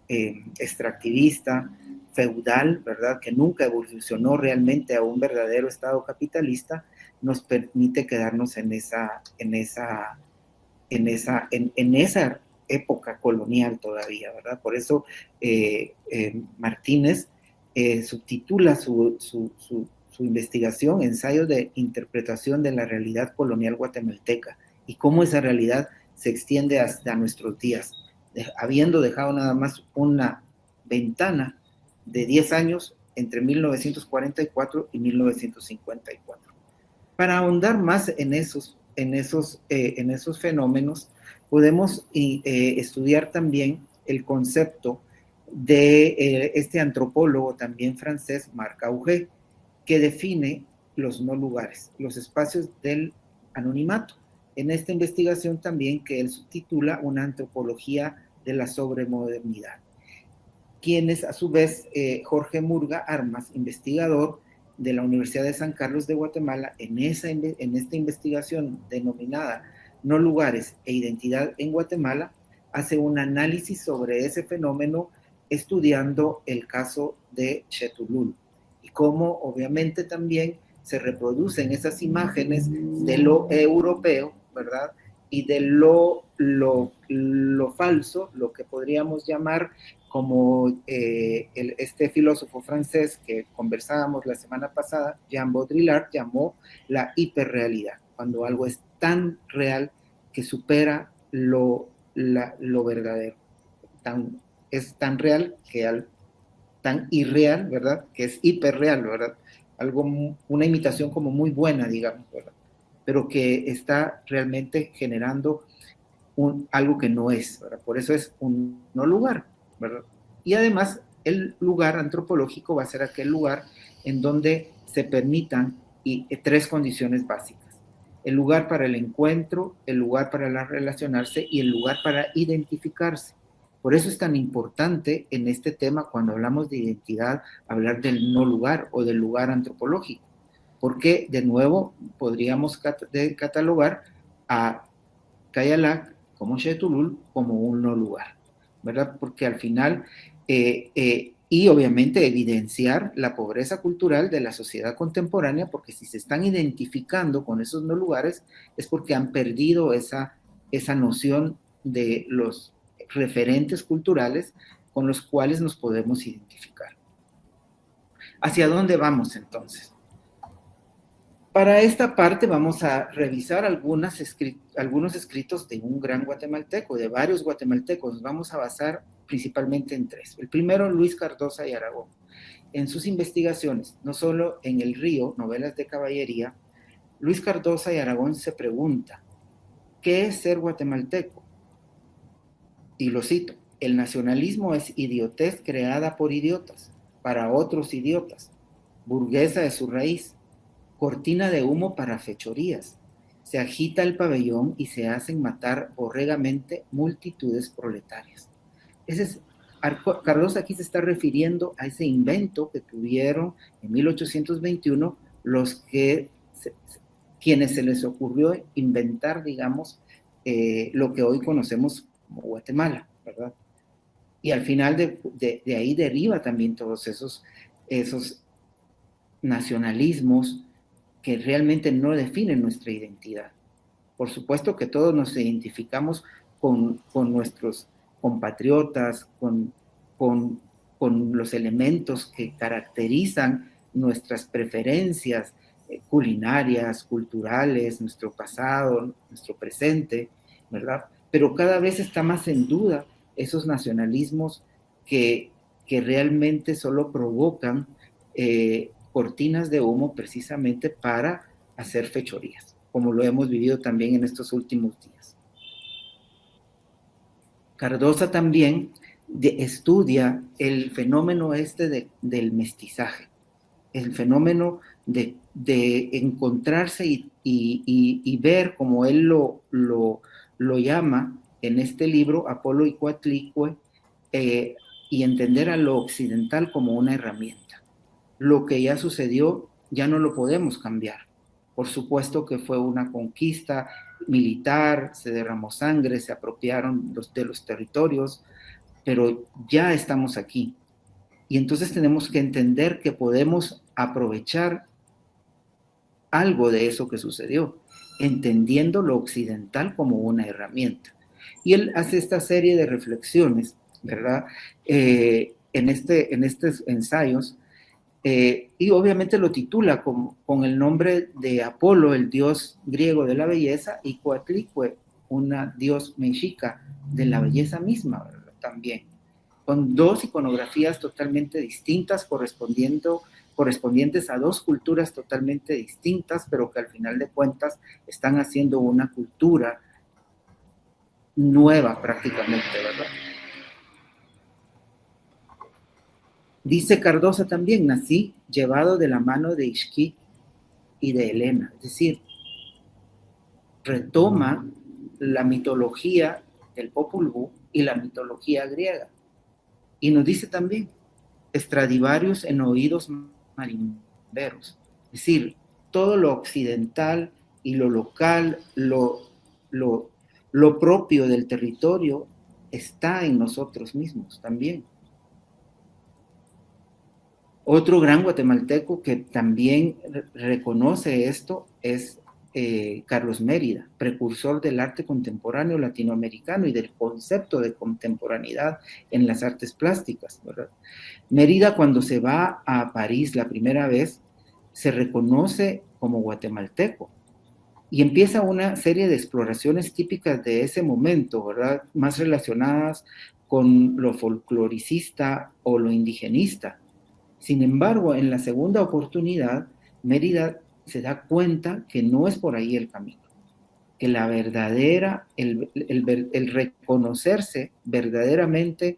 A: extractivista, feudal, ¿verdad?, que nunca evolucionó realmente a un verdadero Estado capitalista, nos permite quedarnos en esa época colonial todavía, ¿verdad? Por eso Martínez subtitula su investigación Ensayo de interpretación de la realidad colonial guatemalteca y cómo esa realidad se extiende hasta nuestros días, habiendo dejado nada más una ventana de 10 años entre 1944 y 1954. Para ahondar más en esos fenómenos, podemos estudiar también el concepto de este antropólogo también francés, Marc Augé, que define los no lugares, los espacios del anonimato. En esta investigación también que él subtitula Una antropología de la sobremodernidad. Quienes a su vez, Jorge Murga Armas, investigador de la Universidad de San Carlos de Guatemala, en esta investigación denominada No lugares e identidad en Guatemala, hace un análisis sobre ese fenómeno estudiando el caso de Xetulul y cómo obviamente también se reproducen esas imágenes de lo europeo, ¿verdad?, y de lo falso, lo que podríamos llamar como este filósofo francés que conversábamos la semana pasada, Jean Baudrillard, llamó la hiperrealidad, cuando algo es tan real que supera lo verdadero. Es tan real que tan irreal, ¿verdad?, que es hiperreal, ¿verdad? Una imitación como muy buena, digamos, ¿verdad?, pero que está realmente generando algo que no es, ¿verdad? Por eso es un no lugar, ¿verdad? Y además, el lugar antropológico va a ser aquel lugar en donde se permitan tres condiciones básicas: el lugar para el encuentro, el lugar para relacionarse y el lugar para identificarse. Por eso es tan importante en este tema, cuando hablamos de identidad, hablar del no lugar o del lugar antropológico, porque de nuevo podríamos catalogar a Cayalac como Xetulul como un no lugar, ¿verdad? Porque al final, y obviamente evidenciar la pobreza cultural de la sociedad contemporánea, porque si se están identificando con esos no lugares es porque han perdido esa noción de los referentes culturales con los cuales nos podemos identificar. ¿Hacia dónde vamos entonces? Para esta parte vamos a revisar algunos escritos de un gran guatemalteco, de varios guatemaltecos. Nos vamos a basar principalmente en tres. El primero, Luis Cardosa y Aragón. En sus investigaciones, no solo en El Río, novelas de caballería, Luis Cardosa y Aragón se pregunta, ¿qué es ser guatemalteco? Y lo cito: el nacionalismo es idiotez creada por idiotas, para otros idiotas, burguesa de su raíz, cortina de humo para fechorías. Se agita el pabellón y se hacen matar borregamente multitudes proletarias. Cardosa aquí se está refiriendo a ese invento que tuvieron en 1821 quienes se les ocurrió inventar, digamos, lo que hoy conocemos como Guatemala, ¿verdad? Y al final de ahí deriva también todos esos nacionalismos que realmente no definen nuestra identidad. Por supuesto que todos nos identificamos con nuestros compatriotas, con los elementos que caracterizan nuestras preferencias culinarias, culturales, nuestro pasado, nuestro presente, ¿verdad? Pero cada vez está más en duda esos nacionalismos que realmente solo provocan cortinas de humo precisamente para hacer fechorías, como lo hemos vivido también en estos últimos días. Cardosa también estudia el fenómeno del mestizaje, el fenómeno de encontrarse y ver, como él lo llama en este libro, Apolo y Coatlicue, y entender a lo occidental como una herramienta. Lo que ya sucedió ya no lo podemos cambiar. Por supuesto que fue una conquista militar, se derramó sangre, se apropiaron de los territorios, pero ya estamos aquí. Y entonces tenemos que entender que podemos aprovechar algo de eso que sucedió, entendiendo lo occidental como una herramienta. Y él hace esta serie de reflexiones, ¿verdad? En estos ensayos, y obviamente lo titula con el nombre de Apolo, el dios griego de la belleza, y Coatlicue, una dios mexica de la belleza misma, ¿verdad? También, con dos iconografías totalmente distintas, correspondientes a dos culturas totalmente distintas, pero que al final de cuentas están haciendo una cultura nueva prácticamente, ¿verdad? Dice Cardosa también, nací llevado de la mano de Ixquic y de Helena, es decir, retoma la mitología del Popol Vuh y la mitología griega. Y nos dice también, Stradivarius en oídos marimberos, es decir, todo lo occidental y lo local, lo propio del territorio está en nosotros mismos también. Otro gran guatemalteco que también reconoce esto es Carlos Mérida, precursor del arte contemporáneo latinoamericano y del concepto de contemporaneidad en las artes plásticas, ¿verdad? Mérida, cuando se va a París la primera vez, se reconoce como guatemalteco y empieza una serie de exploraciones típicas de ese momento, ¿verdad? Más relacionadas con lo folcloricista o lo indigenista. Sin embargo, en la segunda oportunidad, Mérida se da cuenta que no es por ahí el camino, que la verdadera, el reconocerse verdaderamente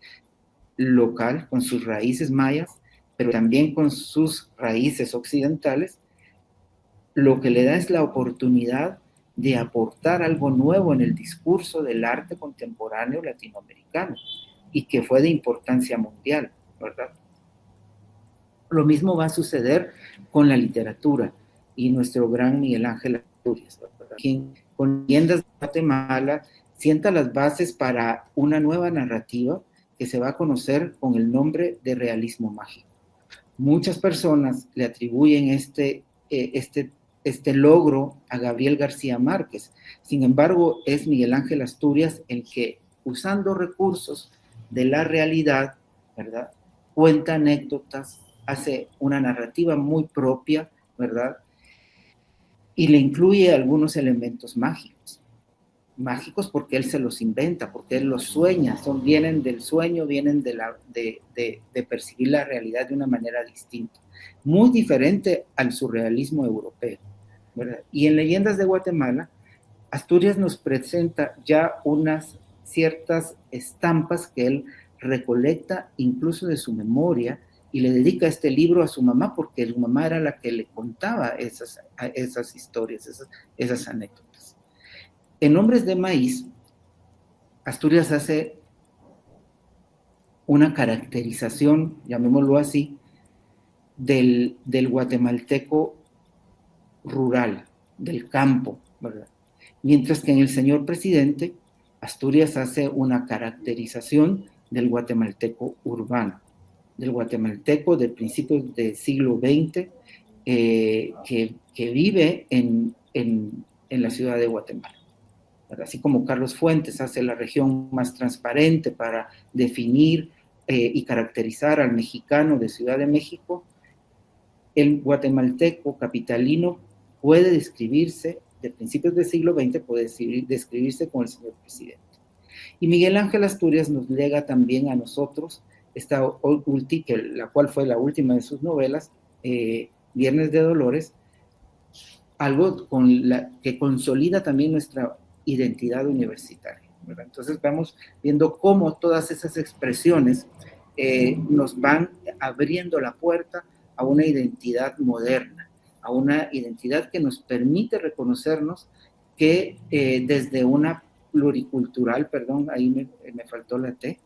A: local, con sus raíces mayas, pero también con sus raíces occidentales, lo que le da es la oportunidad de aportar algo nuevo en el discurso del arte contemporáneo latinoamericano y que fue de importancia mundial, ¿verdad? Lo mismo va a suceder con la literatura y nuestro gran Miguel Ángel Asturias, quien con Leyendas de Guatemala sienta las bases para una nueva narrativa que se va a conocer con el nombre de realismo mágico. Muchas personas le atribuyen este logro a Gabriel García Márquez. Sin embargo, es Miguel Ángel Asturias el que, usando recursos de la realidad, ¿verdad?, cuenta anécdotas, hace una narrativa muy propia, ¿verdad? Y le incluye algunos elementos mágicos. Mágicos porque él se los inventa, porque él los sueña, vienen del sueño, vienen de percibir la realidad de una manera distinta, muy diferente al surrealismo europeo, ¿verdad? Y en Leyendas de Guatemala, Asturias nos presenta ya unas ciertas estampas que él recolecta incluso de su memoria y le dedica este libro a su mamá porque su mamá era la que le contaba esas historias, esas anécdotas. En Hombres de Maíz, Asturias hace una caracterización, llamémoslo así, del guatemalteco rural, del campo, ¿verdad? Mientras que en El Señor Presidente, Asturias hace una caracterización del guatemalteco urbano, del guatemalteco de principios del siglo XX que vive en la ciudad de Guatemala. Así como Carlos Fuentes hace la región más transparente para definir y caracterizar al mexicano de Ciudad de México, el guatemalteco capitalino puede describirse, de principios del siglo XX, puede describirse con El Señor Presidente. Y Miguel Ángel Asturias nos lega también a nosotros esta la cual fue la última de sus novelas, Viernes de Dolores, algo que consolida también nuestra identidad universitaria, ¿verdad? Entonces vamos viendo cómo todas esas expresiones nos van abriendo la puerta a una identidad moderna, a una identidad que nos permite reconocernos que desde una pluricultural, perdón, ahí me faltó la T,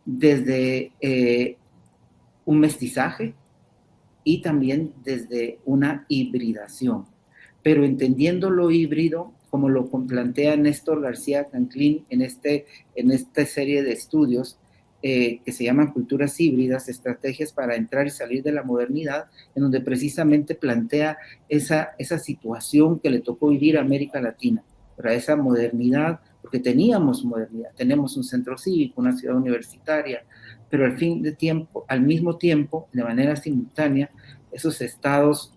A: desde un mestizaje y también desde una hibridación, pero entendiendo lo híbrido como lo plantea Néstor García Canclín en esta serie de estudios, que se llaman culturas híbridas, estrategias para entrar y salir de la modernidad, en donde precisamente plantea esa situación que le tocó vivir a América Latina, para esa modernidad, porque teníamos modernidad, tenemos un centro cívico, una ciudad universitaria, pero al mismo tiempo, de manera simultánea, esos estados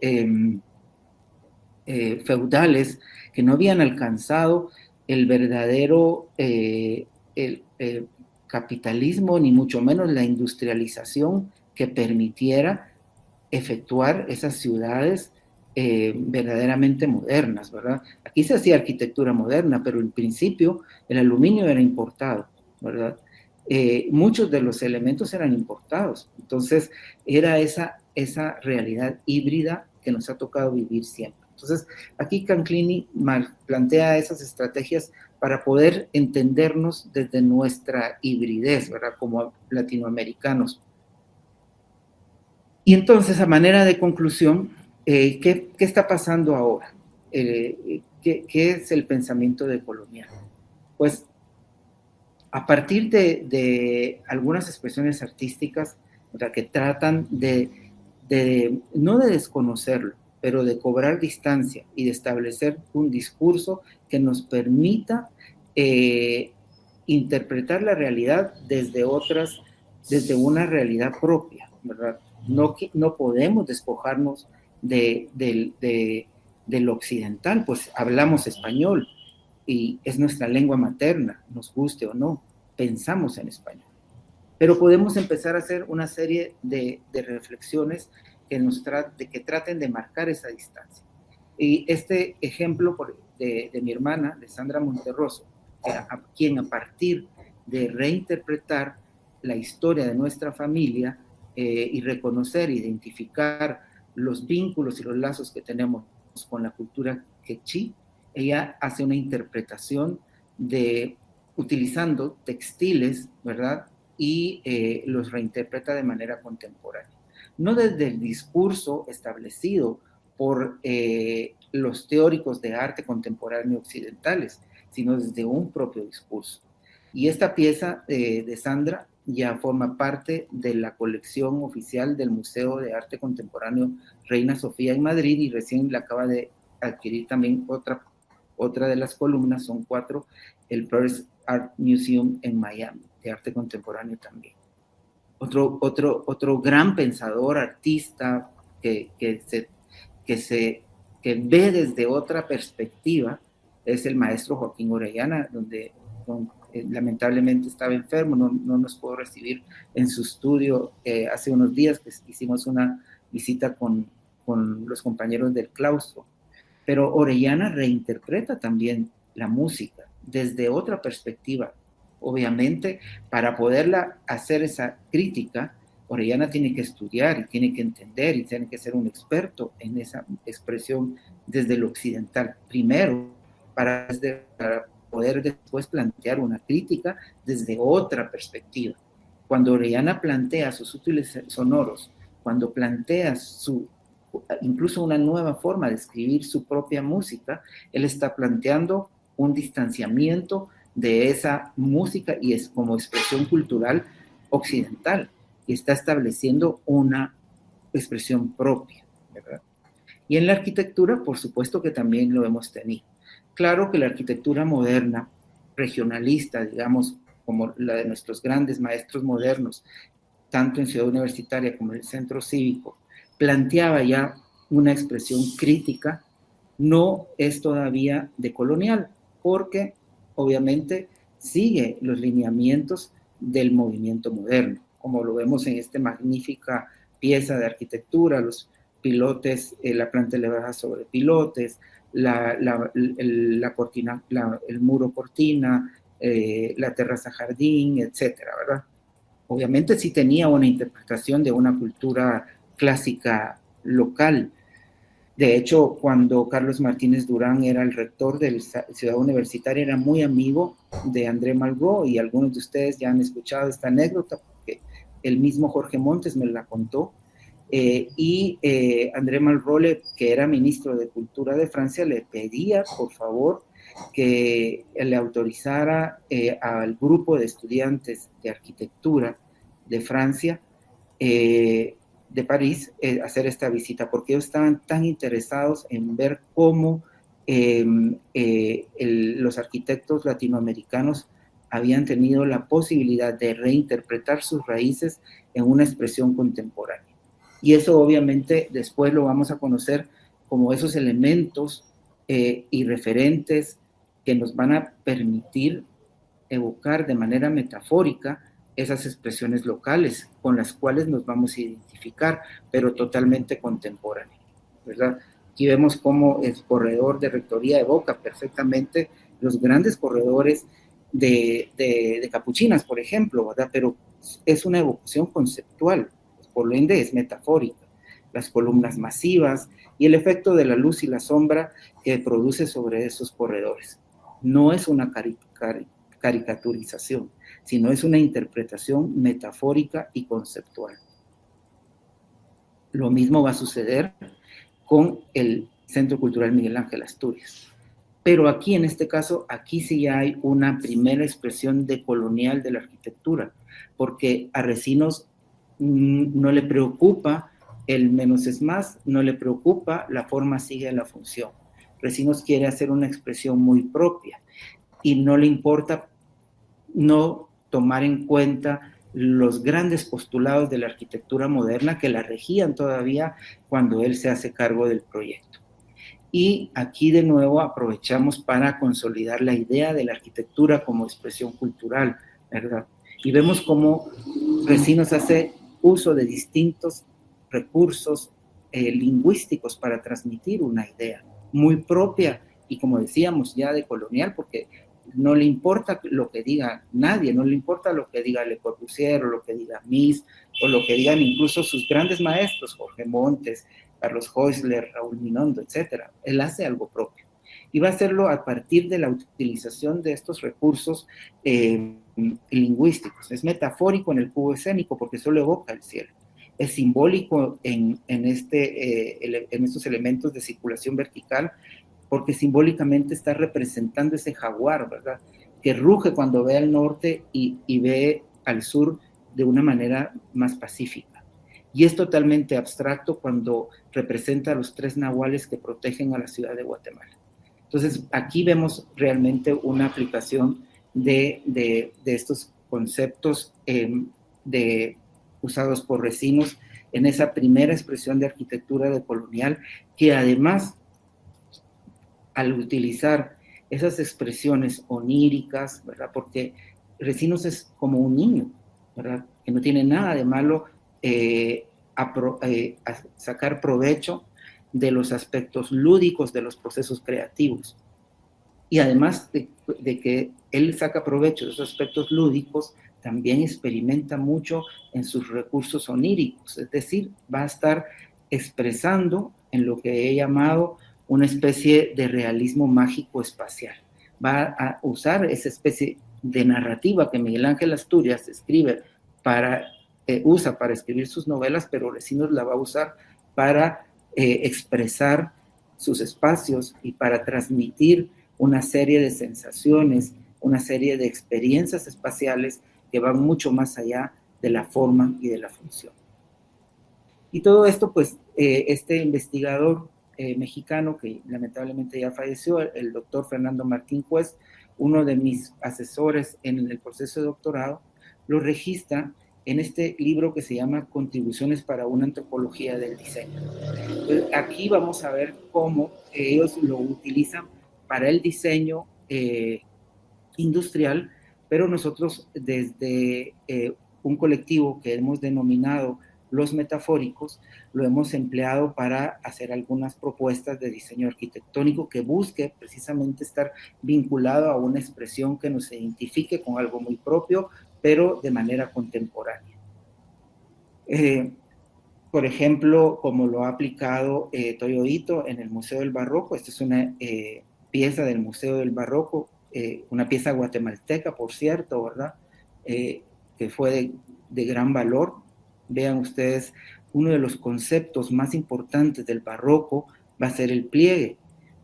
A: feudales que no habían alcanzado el verdadero capitalismo, ni mucho menos la industrialización que permitiera efectuar esas ciudades verdaderamente modernas, ¿verdad? Aquí se hacía arquitectura moderna, pero en principio el aluminio era importado, ¿verdad? Muchos de los elementos eran importados, entonces era esa realidad híbrida que nos ha tocado vivir siempre. Entonces, aquí Canclini plantea esas estrategias para poder entendernos desde nuestra hibridez, ¿verdad? Como latinoamericanos. Y entonces, a manera de conclusión, ¿qué está pasando ahora? ¿Qué es el pensamiento decolonial? Pues, a partir de algunas expresiones artísticas, ¿verdad?, que tratan no de desconocerlo, pero de cobrar distancia y de establecer un discurso que nos permita interpretar la realidad desde una realidad propia, ¿verdad? No podemos despojarnos de lo occidental, pues hablamos español y es nuestra lengua materna, nos guste o no, pensamos en español. Pero podemos empezar a hacer una serie de reflexiones que traten de marcar esa distancia. Y este ejemplo de mi hermana, de Sandra Monterroso, quien a partir de reinterpretar la historia de nuestra familia y reconocer, identificar los vínculos y los lazos que tenemos con la cultura quechí, ella hace una interpretación utilizando textiles, ¿verdad?, y los reinterpreta de manera contemporánea. No desde el discurso establecido por los teóricos de arte contemporáneo occidentales, sino desde un propio discurso. Y esta pieza de Sandra ya forma parte de la colección oficial del Museo de Arte Contemporáneo Reina Sofía en Madrid, y recién la acaba de adquirir también otra de las columnas, son 4, el Paris Art Museum en Miami, de arte contemporáneo también. Otro gran pensador, artista, que ve desde otra perspectiva, es el maestro Joaquín Orellana, donde lamentablemente estaba enfermo, no nos pudo recibir en su estudio. Hace unos días que hicimos una visita con los compañeros del claustro, pero Orellana reinterpreta también la música desde otra perspectiva. Obviamente, para poderla hacer esa crítica, Orellana tiene que estudiar y tiene que entender y tiene que ser un experto en esa expresión desde lo occidental, primero, para poder después plantear una crítica desde otra perspectiva. Cuando Orellana plantea sus útiles sonoros, cuando plantea incluso una nueva forma de escribir su propia música, él está planteando un distanciamiento de esa música y es como expresión cultural occidental, y está estableciendo una expresión propia, ¿verdad? Y en la arquitectura, por supuesto que también lo hemos tenido. Claro que la arquitectura moderna, regionalista, digamos, como la de nuestros grandes maestros modernos, tanto en Ciudad Universitaria como en el Centro Cívico, planteaba ya una expresión crítica, no es todavía decolonial, porque obviamente sigue los lineamientos del movimiento moderno, como lo vemos en esta magnífica pieza de arquitectura, los pilotes, la planta elevada sobre pilotes, la cortina, el muro cortina, la terraza jardín, etcétera, ¿verdad? Obviamente sí tenía una interpretación de una cultura clásica local. De hecho, cuando Carlos Martínez Durán era el rector de la Ciudad Universitaria, era muy amigo de André Malraux, y algunos de ustedes ya han escuchado esta anécdota porque el mismo Jorge Montes me la contó. André Malraux, que era ministro de Cultura de Francia, le pedía, por favor, que le autorizara al grupo de estudiantes de arquitectura de Francia, de París, hacer esta visita, porque ellos estaban tan interesados en ver cómo los arquitectos latinoamericanos habían tenido la posibilidad de reinterpretar sus raíces en una expresión contemporánea. Y eso obviamente después lo vamos a conocer como esos elementos y referentes que nos van a permitir evocar de manera metafórica esas expresiones locales con las cuales nos vamos a identificar, pero totalmente contemporáneas, ¿verdad? Aquí vemos cómo el corredor de rectoría evoca perfectamente los grandes corredores de capuchinas, por ejemplo, ¿verdad? Pero es una evocación conceptual, por lo ende es metafórica. Las columnas masivas y el efecto de la luz y la sombra que produce sobre esos corredores. No es una caricaturización, sino es una interpretación metafórica y conceptual. Lo mismo va a suceder con el Centro Cultural Miguel Ángel Asturias. Pero aquí, en este caso, aquí sí ya hay una primera expresión decolonial de la arquitectura, porque a Recinos no le preocupa el menos es más, no le preocupa la forma sigue la función. Recinos quiere hacer una expresión muy propia y no le importa no tomar en cuenta los grandes postulados de la arquitectura moderna que la regían todavía cuando él se hace cargo del proyecto. Y aquí de nuevo aprovechamos para consolidar la idea de la arquitectura como expresión cultural, ¿verdad? Y vemos cómo Recinos hace uso de distintos recursos lingüísticos para transmitir una idea muy propia y, como decíamos, ya de colonial, porque no le importa lo que diga nadie, no le importa lo que diga Le Corbusier o lo que diga Mies o lo que digan incluso sus grandes maestros, Jorge Montes, Carlos Häusler, Raúl Minondo, etc. Él hace algo propio. Y va a hacerlo a partir de la utilización de estos recursos lingüísticos. Es metafórico en el cubo escénico porque solo evoca el cielo. Es simbólico en estos elementos de circulación vertical porque simbólicamente está representando ese jaguar, ¿verdad? Que ruge cuando ve al norte y ve al sur de una manera más pacífica. Y es totalmente abstracto cuando representa a los 3 nahuales que protegen a la ciudad de Guatemala. Entonces, aquí vemos realmente una aplicación de estos conceptos usados por Recinos en esa primera expresión de arquitectura decolonial, que además, al utilizar esas expresiones oníricas, ¿verdad? Porque Recinos es como un niño, ¿verdad? Que no tiene nada de malo a sacar provecho de los aspectos lúdicos de los procesos creativos. Y además de que él saca provecho de esos aspectos lúdicos, también experimenta mucho en sus recursos oníricos, es decir, va a estar expresando en lo que he llamado una especie de realismo mágico espacial. Va a usar esa especie de narrativa que Miguel Ángel Asturias usa para escribir sus novelas, pero Recinos la va a usar para expresar sus espacios y para transmitir una serie de sensaciones, una serie de experiencias espaciales que van mucho más allá de la forma y de la función. Y todo esto, pues, este investigador mexicano que lamentablemente ya falleció, el doctor Fernando Martín Juez, uno de mis asesores en el proceso de doctorado, lo registra en este libro que se llama Contribuciones para una antropología del diseño. Entonces, aquí vamos a ver cómo ellos lo utilizan para el diseño industrial, pero nosotros desde un colectivo que hemos denominado los metafóricos, lo hemos empleado para hacer algunas propuestas de diseño arquitectónico que busque precisamente estar vinculado a una expresión que nos identifique con algo muy propio, pero de manera contemporánea. Por ejemplo, como lo ha aplicado Toyo Ito en el Museo del Barroco. Esta es una pieza del Museo del Barroco, una pieza guatemalteca, por cierto, ¿verdad? Que fue de gran valor. Vean ustedes, uno de los conceptos más importantes del barroco va a ser el pliegue,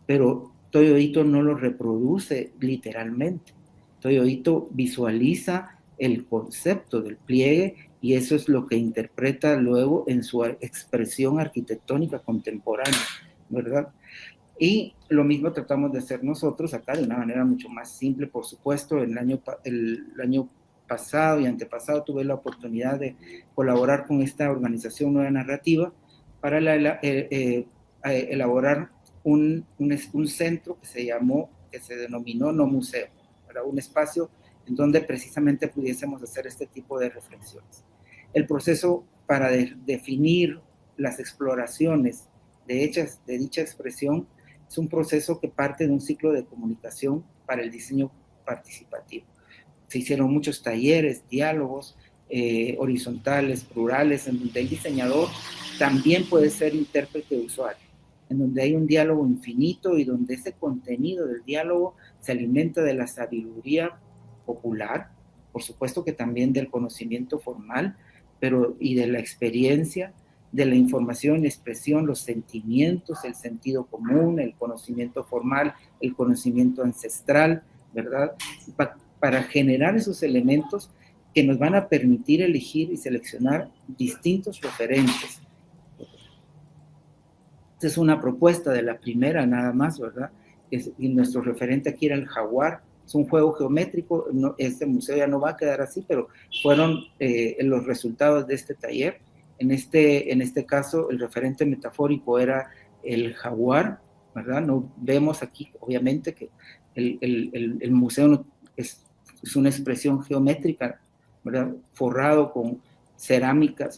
A: pero Toyo Ito no lo reproduce literalmente. Toyo Ito visualiza el concepto del pliegue y eso es lo que interpreta luego en su expresión arquitectónica contemporánea, ¿verdad? Y lo mismo tratamos de hacer nosotros acá de una manera mucho más simple, por supuesto. El año pasado y antepasado tuve la oportunidad de colaborar con esta organización Nueva Narrativa para elaborar un centro que se denominó No Museo, para un espacio en donde precisamente pudiésemos hacer este tipo de reflexiones. El proceso para definir las exploraciones de dicha expresión es un proceso que parte de un ciclo de comunicación para el diseño participativo. Se hicieron muchos talleres, diálogos horizontales, plurales, en donde el diseñador también puede ser intérprete de usuario, en donde hay un diálogo infinito y donde ese contenido del diálogo se alimenta de la sabiduría popular, por supuesto que también del conocimiento formal, y de la experiencia, de la información, expresión, los sentimientos, el sentido común, el conocimiento formal, el conocimiento ancestral, ¿verdad? Para generar esos elementos que nos van a permitir elegir y seleccionar distintos referentes. Esta es una propuesta de la primera nada más, ¿verdad? Y nuestro referente aquí era el jaguar. Es un juego geométrico, este museo ya no va a quedar así, pero fueron los resultados de este taller. En este caso, el referente metafórico era el jaguar, ¿verdad? No vemos aquí, obviamente, que el museo es una expresión geométrica, ¿verdad? Forrado con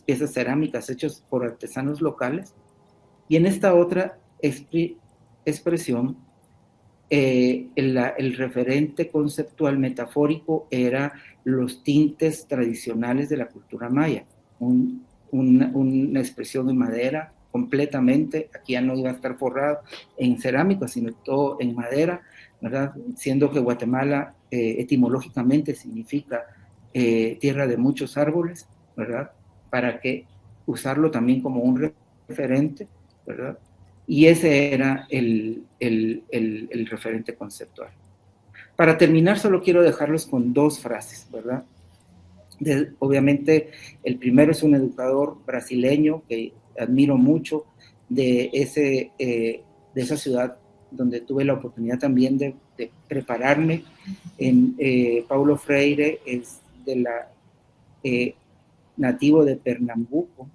A: piezas cerámicas hechas por artesanos locales. Y en esta otra expresión, el referente conceptual metafórico era los tintes tradicionales de la cultura maya, una expresión en madera completamente. Aquí ya no iba a estar forrado en cerámica, sino todo en madera, ¿verdad? Siendo que Guatemala etimológicamente significa tierra de muchos árboles, ¿verdad? Para que usarlo también como un referente, ¿verdad? Y ese era el referente conceptual. Para terminar, solo quiero dejarlos con dos frases, ¿verdad? Obviamente, el primero es un educador brasileño que admiro mucho, de esa ciudad donde tuve la oportunidad también de prepararme. Paulo Freire es nativo de Pernambuco,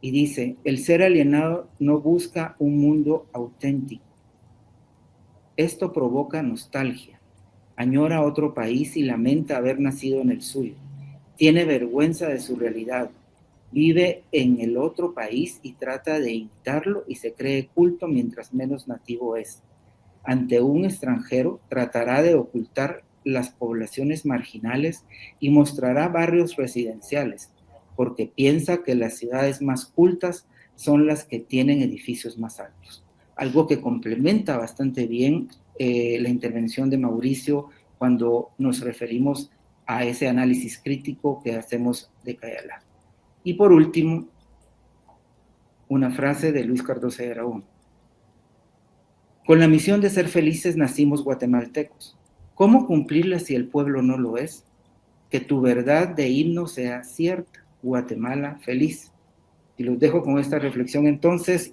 A: y dice: el ser alienado no busca un mundo auténtico. Esto provoca nostalgia. Añora otro país y lamenta haber nacido en el suyo. Tiene vergüenza de su realidad. Vive en el otro país y trata de imitarlo y se cree culto mientras menos nativo es. Ante un extranjero tratará de ocultar las poblaciones marginales y mostrará barrios residenciales, porque piensa que las ciudades más cultas son las que tienen edificios más altos. Algo que complementa bastante bien la intervención de Mauricio cuando nos referimos a ese análisis crítico que hacemos de Cayala. Y por último, una frase de Luis Cardoso de Araújo. Con la misión de ser felices nacimos guatemaltecos. ¿Cómo cumplirla si el pueblo no lo es? Que tu verdad de himno sea cierta. Guatemala feliz. Y los dejo con esta reflexión entonces.